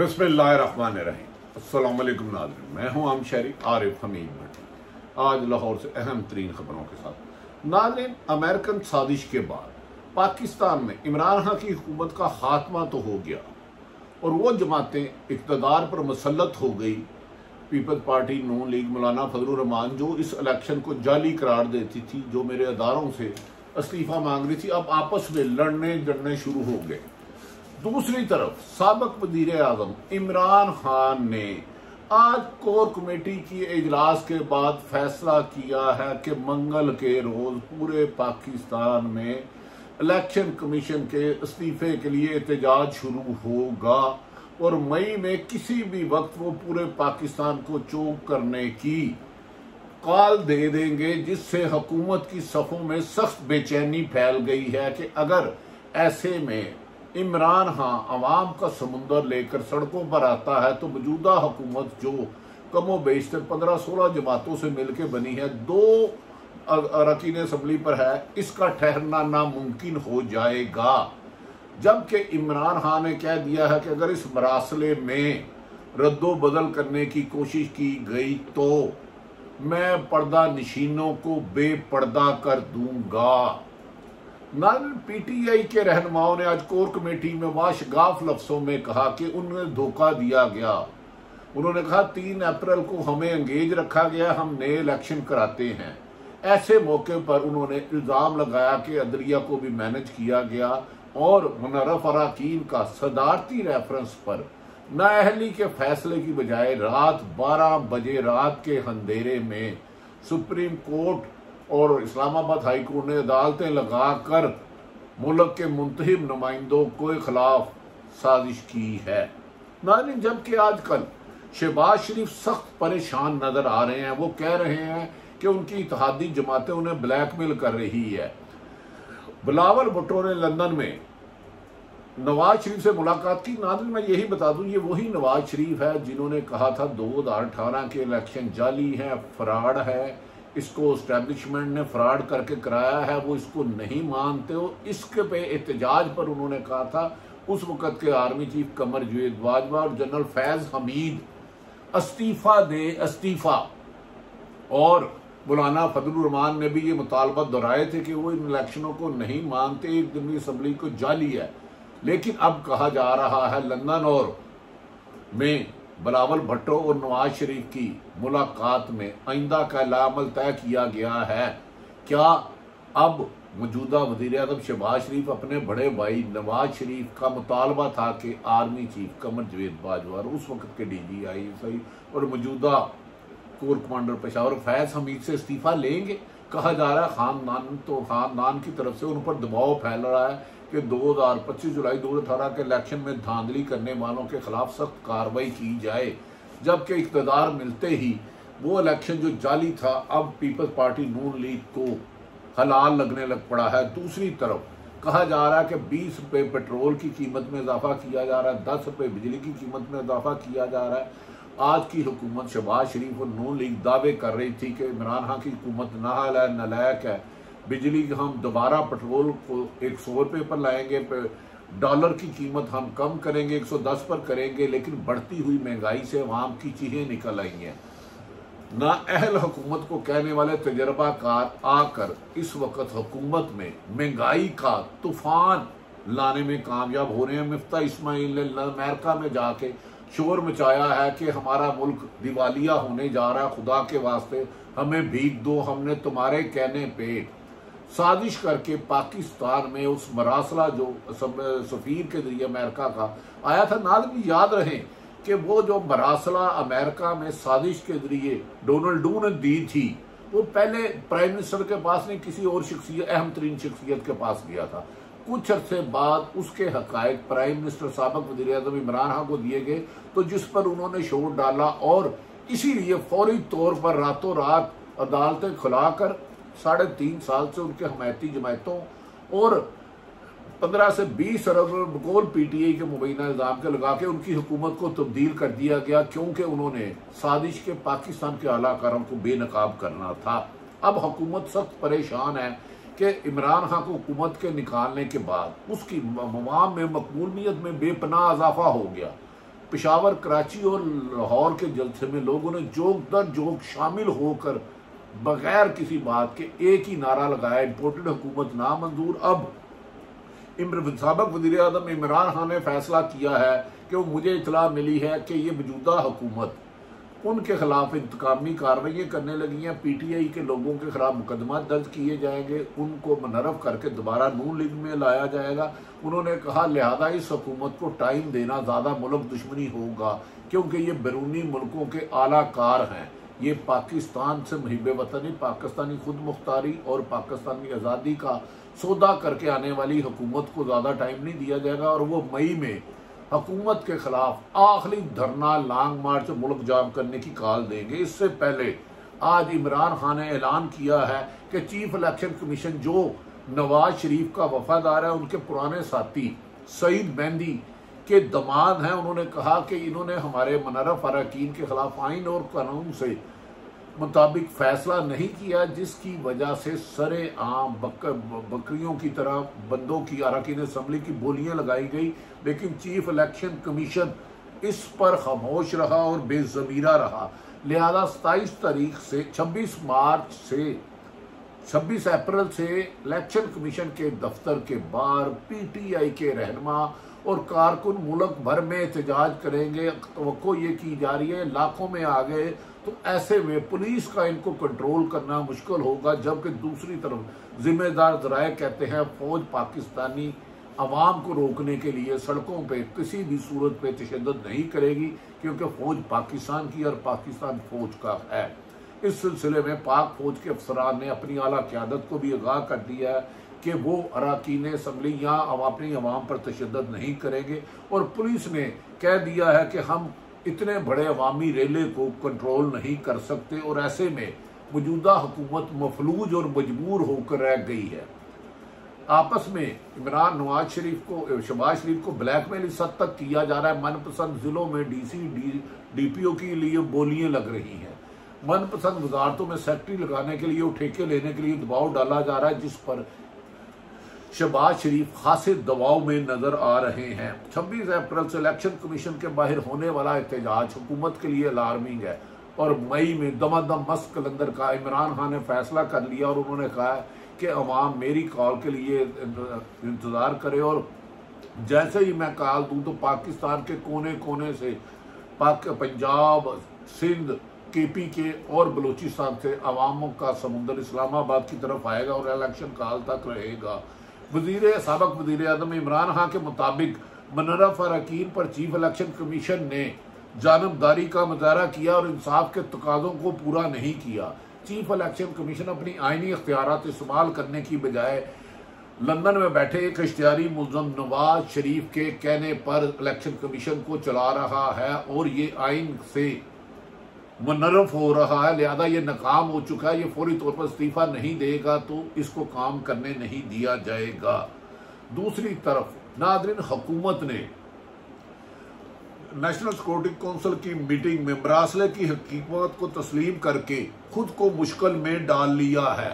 बिस्मिल्लाहिर्रहमानिर्रहीम। अस्सलाम वालेकुम नाज़रीन, मैं हूं आम शहरी आरिफ हमीद भट्टी। आज लाहौर से अहम तरीन खबरों के साथ। नाज़रीन, अमेरिकन साजिश के बाद पाकिस्तान में इमरान खान की हुकूमत का खात्मा तो हो गया और वो जमातें इक़्तिदार पर मुसल्लत हो गई। पीपल्स पार्टी, नून लीग, मौलाना फजलुर रहमान जो इस इलेक्शन को जाली करार देती थी, जो मेरे अदारों से इस्तीफा मांग रही थी, अब आपस में लड़ने जड़ने शुरू हो गए। दूसरी तरफ साबिक वज़ीर आज़म इमरान खान ने आज कोर कमेटी की इजलास के बाद फैसला किया है कि मंगल के रोज पूरे पाकिस्तान में इलेक्शन कमीशन के इस्तीफे के लिए एहतजाज शुरू होगा और मई में किसी भी वक्त वो पूरे पाकिस्तान को चौक करने की कॉल दे देंगे, जिससे हुकूमत की सफ़ों में सख्त बेचैनी फैल गई है कि अगर ऐसे में इमरान खान अवाम का समुंदर लेकर सड़कों पर आता है तो मौजूदा हुकूमत जो कमो बेशतर 15-16 जमातों से मिलकर बनी है, 2 अरकान असम्बली पर है, इसका ठहरना नामुमकिन हो जाएगा। जबकि इमरान खान ने कह दिया है कि अगर इस मरासले में रद्दो बदल करने की कोशिश की गई तो मैं पर्दा नशीनों को बेपर्दा कर दूंगा। पीटीआई के रहनुमाओं ने आज कोर कमेटी में वाशगाफ लफ्जों में कहा कि उन्हें धोखा दिया गया। उन्होंने कहा 3 अप्रैल को हमें एंगेज रखा गया, हम नए इलेक्शन कराते हैं। ऐसे मौके पर उन्होंने इल्जाम लगाया कि अदलिया को भी मैनेज किया गया और मुनर्रफ अरकान का सदारती रेफरेंस पर नाअहली के फैसले की बजाय रात 12 बजे रात के अंधेरे में सुप्रीम कोर्ट और इस्लामाबाद हाई कोर्ट ने अदालतें लगाकर मुल्क के मुंतखब नुमाइंदों के खिलाफ साजिश की है। नाज़रीन, जबकि आजकल शहबाज शरीफ सख्त परेशान नजर आ रहे हैं। वो कह रहे हैं कि उनकी इत्तेहादी जमातें उन्हें ब्लैकमेल कर रही है। बिलावल भुट्टो ने लंदन में नवाज शरीफ से मुलाकात की। नाज़रीन, मैं यही बता दूं, ये वही नवाज शरीफ है जिन्होंने कहा था 2018 के इलेक्शन जाली है, फ्रॉड है, इसको एस्टैब्लिशमेंट ने फ्रॉड करके कराया है, वो इसको नहीं मानते हो। इसके पे एहतजाज पर उन्होंने कहा था उस वक़्त के आर्मी चीफ कमर जवेद बाजवा और जनरल फैज हमीद इस्तीफा दे, इस्तीफा। और मौलाना फजलुर रहमान ने भी ये मुतालबा दोहराए थे कि वो इन इलेक्शनों को नहीं मानते, एक दिन की असम्बली को जाली है। लेकिन अब कहा जा रहा है लंदन और में बिलावल भुट्टो और नवाज शरीफ की मुलाकात में आइंदा का लामल तय किया गया है। क्या अब मौजूदा वज़ीर आज़म शहबाज शरीफ अपने बड़े भाई नवाज शरीफ का मुतालबा था कि आर्मी चीफ कमर जवेद बाजवा और उस वक्त के DGI और मौजूदा कोर कमांडर पेशावर फैज हमीद से इस्तीफा लेंगे? कहा जा रहा है खानदान की तरफ से उन पर दबाव फैल रहा है कि 25 जुलाई 2018 के इलेक्शन में धांधली करने वालों के खिलाफ सख्त कार्रवाई की जाए। जबकि इक़्तिदार मिलते ही वो इलेक्शन जो जाली था अब पीपल्स पार्टी नून लीग को हलाल लगने लग पड़ा है। दूसरी तरफ कहा जा रहा है कि 20 रुपये पेट्रोल की कीमत में इजाफा किया जा रहा है, 10 रुपये बिजली की कीमत में इजाफा किया जा रहा है। आज की हुकूमत शहबाज शरीफ और नून लीग दावे कर रही थी कि इमरान खान की हुकूमत नाअहल है, नालायक है, बिजली हम दोबारा पेट्रोल को 100 रुपये पर लाएंगे, डॉलर की कीमत हम कम करेंगे, 110 पर करेंगे। लेकिन बढ़ती हुई महंगाई से अवाम की चीखें निकल आई हैं। नाअहल हुकूमत को कहने वाले तजर्बाकार आकर इस वक्त हुकूमत में महंगाई का तूफान लाने में कामयाब हो रहे हैं। मिफ्ता इस्माइल ने अमेरिका में जाके शोर मचाया है कि हमारा मुल्क दिवालिया होने जा रहा है, खुदा के वास्ते हमें भीख दो, हमने तुम्हारे कहने पे साजिश करके पाकिस्तान में उस मरासला जो सफीर के जरिए अमेरिका का आया था। नाज़रीन, याद रहे कि वो जो मरासला अमेरिका में साजिश के जरिए डोनाल्ड डू ने दी थी, वो पहले प्राइम मिनिस्टर के पास नहीं, किसी और शख्सियत, अहम तरीन शख्सियत के पास गया था। कुछ अरसे बाद उसके हकायक प्राइम मिनिस्टर साबिक वज़ीर आज़म इमरान खान को दिए गए, तो जिस पर उन्होंने शोर डाला और इसीलिए फौरी तौर पर रातों रात अदालतें खुलाकर 3.5 साल से उनके हमायती जमायतों और 15 से 20 अरब बकौल PTI के मुबैना इल्जाम के लगा के उनकी हुकूमत को तब्दील कर दिया गया, क्योंकि उन्होंने साजिश के पाकिस्तान के आलाकारों को बेनकाब करना था। अब हुकूमत सख्त परेशान है कि इमरान खान को हुकूमत के निकालने के बाद उसकी अवाम में मकबूलियत में बेपनाह इजाफा हो गया। पेशावर, कराची और लाहौर के जलसे में लोगों ने जोक दर जोक शामिल होकर बगैर किसी बात के एक ही नारा लगाया, इंपोर्टेड हुकूमत नामंजूर। अब साबिक वज़ीर आज़म इमरान खान ने फैसला किया है कि मुझे इतला मिली है कि ये मौजूदा हुकूमत उनके खिलाफ इंतकामी कार्रवाई करने लगी हैं। PTI के लोगों के खिलाफ मुकदमा दर्ज किए जाएंगे, उनको मुनर्रफ करके दोबारा नून लीग में लाया जाएगा। उन्होंने कहा लिहाजा इस हुकूमत को टाइम देना ज़्यादा मुल्क दुश्मनी होगा, क्योंकि ये बैरूनी मुल्कों के आलाकार हैं। ये पाकिस्तान से मुहिब वतनी, पाकिस्तानी खुद मुख्तारी और पाकिस्तानी आज़ादी का सौदा करके आने वाली हुकूमत को ज़्यादा टाइम नहीं दिया जाएगा और वो मई में हुकूमत के खिलाफ आखिरी धरना, लॉन्ग मार्च, मुल्क जाम करने की कॉल देंगे। इससे पहले आज इमरान खान ने ऐलान किया है कि चीफ इलेक्शन कमीशन जो नवाज शरीफ का वफादार है, उनके पुराने साथी सईद मेहंदी के दमाद हैं, उन्होंने कहा कि इन्होंने हमारे मुनर्रफ अरकान के खिलाफ आइन और कानून से मुताबिक फैसला नहीं किया, जिसकी वजह से सरे आम बकरियों की तरह बंदों की अरकान असम्बली की बोलियां लगाई गई। लेकिन चीफ इलेक्शन कमीशन इस पर खामोश रहा और बेज़मीरा रहा। लिहाजा 26 अप्रैल से इलेक्शन कमीशन के दफ्तर के बाहर PTI के रहनुमा और कारकुन मुल्क भर में एहतजाज करेंगे। तवक्को ये की जा रही है लाखों में आ गए, तो ऐसे में पुलिस का इनको कंट्रोल करना मुश्किल होगा। जबकि दूसरी तरफ जिम्मेदार ज़राए कहते हैं फौज पाकिस्तानी अवाम को रोकने के लिए सड़कों पे किसी भी सूरत पे तशद्दुद नहीं करेगी, क्योंकि फौज पाकिस्तान की और पाकिस्तान फौज का है। इस सिलसिले में पाक फौज के अफसरान ने अपनी आला क़यादत को भी आगाह कर दिया है कि वो अरकान असम्बली या अपनी अवाम पर तशद्दुद नहीं करेंगे। और पुलिस ने कह दिया है कि हम इतने बड़े अवामी रेले को कंट्रोल नहीं कर सकते और ऐसे में मौजूदा हुकूमत मफलूज और मजबूर होकर रह गई है। आपस में इमरान नवाज शरीफ को, शहबाज शरीफ को ब्लैकमेल इस हद तक किया जा रहा है। मनपसंद जिलों में DC DPO के लिए बोलियां लग रही हैं। मनपसंद वजारतों में सेक्रेटरी लगाने के लिए और ठेके लेने के लिए दबाव डाला जा रहा है, जिस पर शहबाज शरीफ खासे दबाव में नजर आ रहे हैं। 26 अप्रैल से इलेक्शन कमीशन के बाहर होने वाला एहतजाज हुकूमत के लिए अलार्मिंग है और मई में दमादम मस्त कलंदर का इमरान खान ने फैसला कर लिया और उन्होंने कहा कि अवाम मेरी कॉल के लिए इंतजार करे और जैसे ही मैं कॉल दूं तो पाकिस्तान के कोने कोने से पंजाब, सिंध, KP के और बलूचिस्तान से अवामों का समुंदर इस्लामाबाद की तरफ आएगा और इलेक्शन कॉल तक रहेगा। साबिक वज़ीर आज़म इमरान खान के मुताबिक मुनर्रफ अरकान पर चीफ इलेक्शन कमीशन ने जानबदारी का मुजाहरा किया और इंसाफ के तकाज़ों को पूरा नहीं किया। चीफ इलेक्शन कमीशन अपनी आइनी इख्तियारात इस्तेमाल करने की बजाय लंदन में बैठे एक इश्तिहारी मुल्ज़म नवाज शरीफ के कहने पर इलेक्शन कमीशन को चला रहा है और ये आइन से मुनर्रफ हो रहा है। लिहाजा ये नाकाम हो चुका है, ये फौरी तौर पर इस्तीफा नहीं देगा तो इसको काम करने नहीं दिया जाएगा। दूसरी तरफ नाज़रीन, हुकूमत ने नेशनल सिक्योरिटी काउंसिल की मीटिंग में मरासले की हकीकत को तस्लीम करके खुद को मुश्किल में डाल लिया है।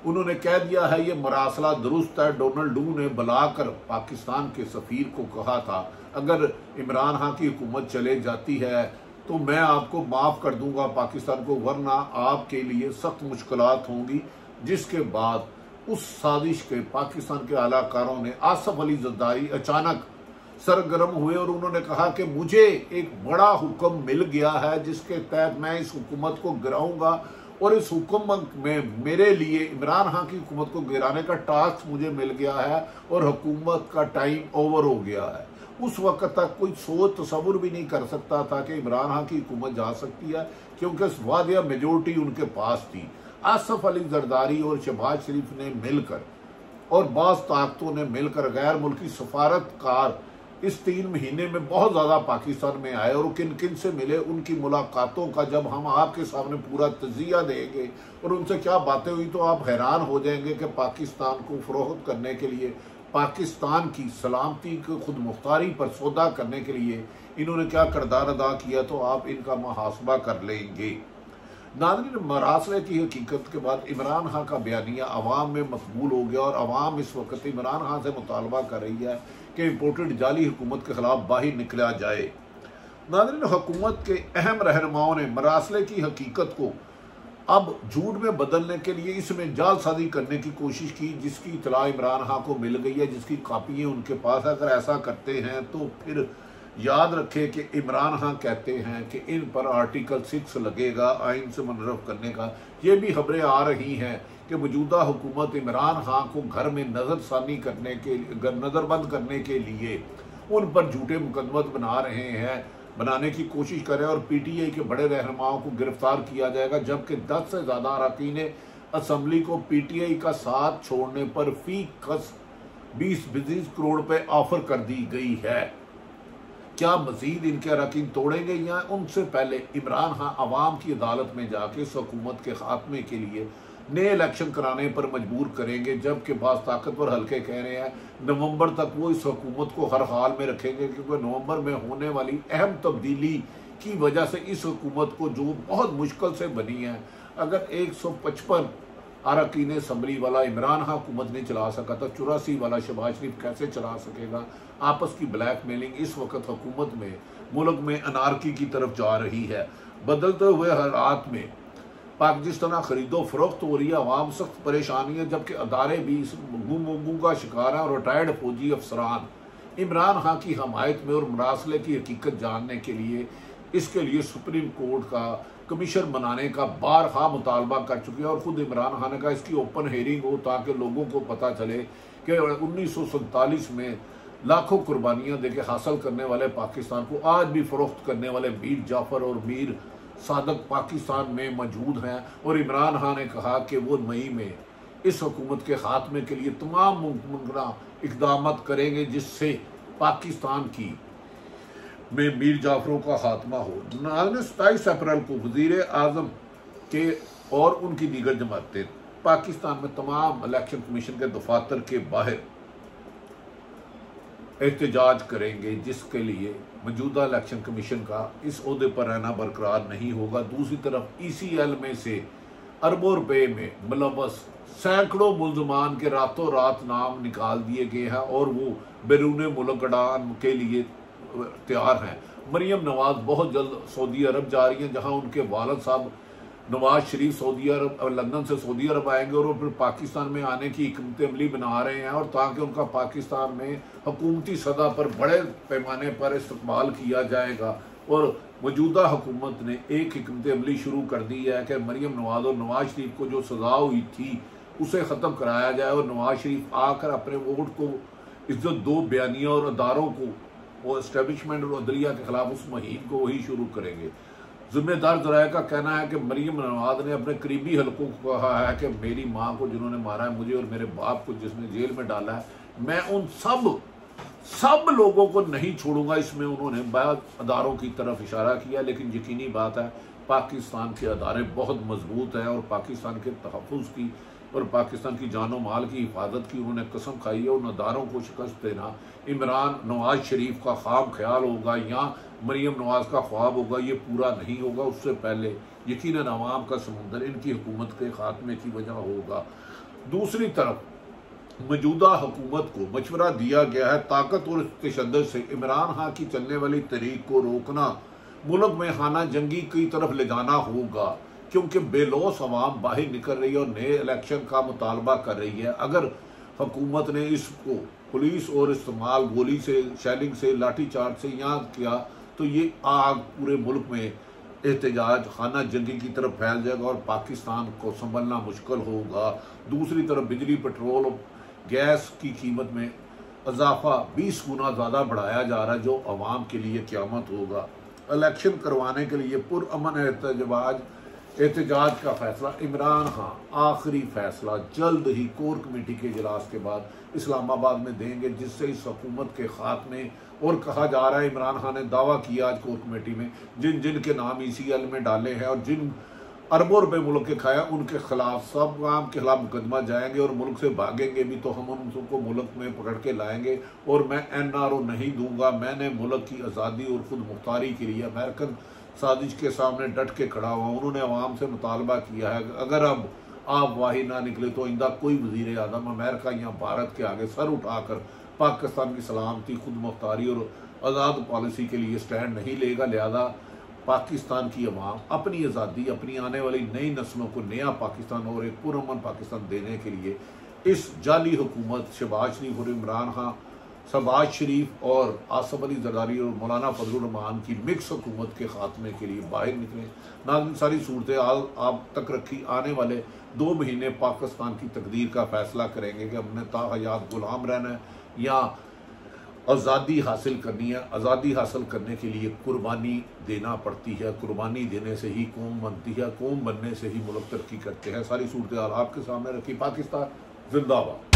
उन्होंने कह दिया है ये मरासला दुरुस्त है। डोनाल्ड डू ने बुलाकर पाकिस्तान के सफीर को कहा था अगर इमरान खान की हुकूमत चले जाती है तो मैं आपको माफ कर दूंगा पाकिस्तान को, वरना आपके लिए सख्त मुश्किलात होंगी। जिसके बाद उस साजिश के पाकिस्तान के आलाकारों ने आसफ अली जरदारी अचानक सरगर्म हुए और उन्होंने कहा कि मुझे एक बड़ा हुक्म मिल गया है जिसके तहत मैं इस हुकूमत को गिराऊंगा और इस हुकूमत में मेरे लिए इमरान खान की हुकूमत को गिराने का टास्क मुझे मिल गया है और हुकूमत का टाइम ओवर हो गया है। उस वक्त तक कोई सोच तस्वुर भी नहीं कर सकता था कि इमरान खान की हुकूमत जा सकती है, क्योंकि वादिया मेजोरिटी उनके पास थी। आसफ अली जरदारी और शहबाज शरीफ ने मिलकर और बाज़ ताकतों ने मिलकर गैर मुल्की सफारतकार इस 3 महीने में बहुत ज़्यादा पाकिस्तान में आए और किन किन से मिले, उनकी मुलाकातों का जब हम आपके सामने पूरा तजिया देंगे और उनसे क्या बातें हुई तो आप हैरान हो जाएंगे कि पाकिस्तान को फरोख्त करने के लिए, पाकिस्तान की सलामती को खुद मुख्तारी पर सौदा करने के लिए इन्होंने क्या किरदार अदा किया, तो आप इनका मुहासबा कर लेंगे। नाज़रीन, मरासले की हकीकत के बाद इमरान खान का बयानिया अवाम में मकबूल हो गया और अवाम इस वक्त इमरान खान से मुतालबा कर रही है कि इम्पोर्टेड जाली हुकूमत के खिलाफ बाहर निकला जाए। नाज़रीन, हुकूमत के अहम रहनुमाओं ने मरासले की हकीकत को अब झूठ में बदलने के लिए इसमें जालसाजी करने की कोशिश की, जिसकी इतला इमरान खान को मिल गई है, जिसकी कापियाँ उनके पास। अगर ऐसा करते हैं तो फिर याद रखें कि इमरान खान कहते हैं कि इन पर आर्टिकल 6 लगेगा आइन से मुनरफ करने का। ये भी खबरें आ रही हैं कि मौजूदा हुकूमत इमरान खान को घर में नज़रसानी करने के नज़रबंद करने के लिए उन पर झूठे मुकदमत बनाने की कोशिश करे और PTI के बड़े रहनुमाओं को गिरफ्तार किया जाएगा, जबकि 10 से ज़्यादा अरकान असम्बली को PTI का साथ छोड़ने पर फी कस 20-20 करोड़ रुपए ऑफर कर दी गई है। क्या मजीद इनके अरकान तोड़ेंगे या उनसे पहले इमरान खान अवाम की अदालत में जाके इस हुकूमत के खात्मे के लिए नए इलेक्शन कराने पर मजबूर करेंगे, जबकि बाज़ ताकतवर हल्के कह रहे हैं नवंबर तक वो इस हुकूमत को हर हाल में रखेंगे, क्योंकि नवंबर में होने वाली अहम तब्दीली की वजह से इस हुकूमत को, जो बहुत मुश्किल से बनी है, अगर 155 अरकान असम्बली वाला इमरान खान हुकूमत नहीं चला सका तो 84 वाला शहबाज शरीफ कैसे चला सकेगा। आपस की ब्लैकमेलिंग इस वक्त हुकूमत में मुल्क में अनारकी की तरफ जा रही है। बदलते हुए हालात में पाकिस्तान खरीदो फरोख्त हो रही है, आवाम सख्त परेशानी है, जबकि अदारे भी इस गुम का शिकार है। और रिटायर्ड फौजी अफसरान इमरान खान की हमायत में और मरासले की हकीकत जानने के लिए इसके लिए सुप्रीम कोर्ट का कमीशन बनाने का बारहा मुतालबा कर चुके हैं। और खुद इमरान खान ने कहा इसकी ओपन हेयरिंग हो ताकि लोगों को पता चले कि 1947 में लाखों कुर्बानियां देके हासिल करने वाले पाकिस्तान को आज भी फरोख्त करने वाले मीर जाफर और मीर सादक पाकिस्तान में मौजूद हैं। और इमरान खान ने कहा कि वो मई में इस हुकूमत के खात्मे के लिए तमाम मुमकिन इकदाम करेंगे जिससे पाकिस्तान की में मीर जाफरों का खात्मा हो। 27 अप्रैल को वज़ीर आज़म के और उनकी दीगर जमातें पाकिस्तान में तमाम इलेक्शन कमीशन के दफातर के बाहर एहतजाज करेंगे, जिसके लिए मौजूदा इलेक्शन कमीशन का इस ओहदे पर रहना बरकरार नहीं होगा। दूसरी तरफ ECL में से अरबों रुपए में मुलव्वस सैकड़ों मुल्ज़मान के रातों रात नाम निकाल दिए गए हैं और वो बैरून मुल्क उड़ान के लिए तैयार हैं। मरियम नवाज बहुत जल्द सऊदी अरब जा रही हैं, जहां उनके वालिद साहब नवाज शरीफ सऊदी अरब लंदन से सऊदी अरब आएंगे और फिर पाकिस्तान में आने की हिकमत अमली बना रहे हैं, और ताकि उनका पाकिस्तान में हुकूमती सतह पर बड़े पैमाने पर इस्तेमाल किया जाएगा। और मौजूदा हुकूमत ने एक हिकमत अमली शुरू कर दी है कि मरियम नवाज और नवाज शरीफ को जो सजा हुई थी उसे ख़त्म कराया जाए और नवाज शरीफ आकर अपने वोट को इज्जत दो बयानिया और अदारों को वो इस्टेब्लिशमेंट और अदलिया के खिलाफ उस मुहिम को वही शुरू करेंगे। जिम्मेदार जराये का कहना है कि मरियम नवाज ने अपने करीबी हलकों को कहा है कि मेरी माँ को जिन्होंने मारा है, मुझे और मेरे बाप को जिसने जेल में डाला है, मैं उन सब लोगों को नहीं छोड़ूंगा। इसमें उन्होंने बाद अदारों की तरफ इशारा किया, लेकिन यकीनी बात है पाकिस्तान के अदारे बहुत मजबूत हैं और पाकिस्तान के तहफ़्फ़ुज़ की और पाकिस्तान की जानो माल की हिफाजत की उन्होंने कसम खाई है। उन अदारों को शिकस्त देना इमरान नवाज शरीफ का ख्वाब ख्याल होगा या मरियम नवाज का ख्वाब होगा, ये पूरा नहीं होगा। उससे पहले यकीनन अवाम का समुंदर इनकी हुकूमत के खात्मे की वजह होगा। दूसरी तरफ मौजूदा हुकूमत को मशवरा दिया गया है ताकत और तशद्दुद से इमरान खान की चलने वाली तरीक को रोकना, मुल्क में खाना जंगी की तरफ ले जाना होगा, क्योंकि बेलौस अवाम बाहर निकल रही है और नए इलेक्शन का मुतालबा कर रही है। अगर हुकूमत ने इसको पुलिस और इस्तेमाल गोली से, शेलिंग से, लाठी चार्ज से याद किया तो ये आग पूरे मुल्क में एहतजाज खाना जंगी की तरफ फैल जाएगा और पाकिस्तान को संभलना मुश्किल होगा। दूसरी तरफ बिजली, पेट्रोल, गैस की कीमत में इजाफा 20 गुना ज़्यादा बढ़ाया जा रहा है, जो अवाम के लिए क़यामत होगा। इलेक्शन करवाने के लिए पुरअमन एहतजाज का फैसला इमरान खान आखिरी फैसला जल्द ही कोर कमेटी के इजलास के बाद इस्लामाबाद में देंगे, जिससे इस हुकूमत के खात्मे। और कहा जा रहा है इमरान खान ने दावा किया आज कोर कमेटी में जिन जिन के नाम ECL में डाले हैं और जिन अरबों रुपए मुल्क के खाया उनके खिलाफ सब काम के खिलाफ मुकदमा जाएंगे और मुल्क से भागेंगे भी तो हम उनको मुल्क में पकड़ के लाएंगे। और मैं NRO नहीं दूंगा, मैंने मुल्क की आज़ादी और खुद मुख्तारी के लिए अमेरिकन साजिश के सामने डट के खड़ा हुआ। उन्होंने अवाम से मुतालबा किया है अगर अब आप वाही ना निकले तो आइंदा कोई वज़ीर आज़म अमेरिका या भारत के आगे सर उठाकर पाकिस्तान की सलामती, खुद मुख्तारी और आज़ाद पॉलिसी के लिए स्टैंड नहीं लेगा। लिहाजा पाकिस्तान की अवाम अपनी आज़ादी, अपनी आने वाली नई नस्लों को नया पाकिस्तान और एक पुरअमन पाकिस्तान देने के लिए इस जाली हुकूमत शहबाज शरीफ और इमरान खान, शहबाज शरीफ और आसफ अली जरदारी और मौलाना फजलुर रहमान की मिक्स हुकूमत के खात्मे के लिए बाहर निकले। नाज़रीन, सारी सूरत हाल आप तक रखी। आने वाले 2 महीने पाकिस्तान की तकदीर का फैसला करेंगे कि हमने ताहयात गुलाम रहना है या आज़ादी हासिल करनी है। आज़ादी हासिल करने के लिए कुर्बानी देना पड़ती है, कुर्बानी देने से ही कौम बनती है, कौम बनने से ही मुल्क तरक्की करते हैं। सारी सूरत हाल आपके सामने रखी। पाकिस्तान जिंदाबाद।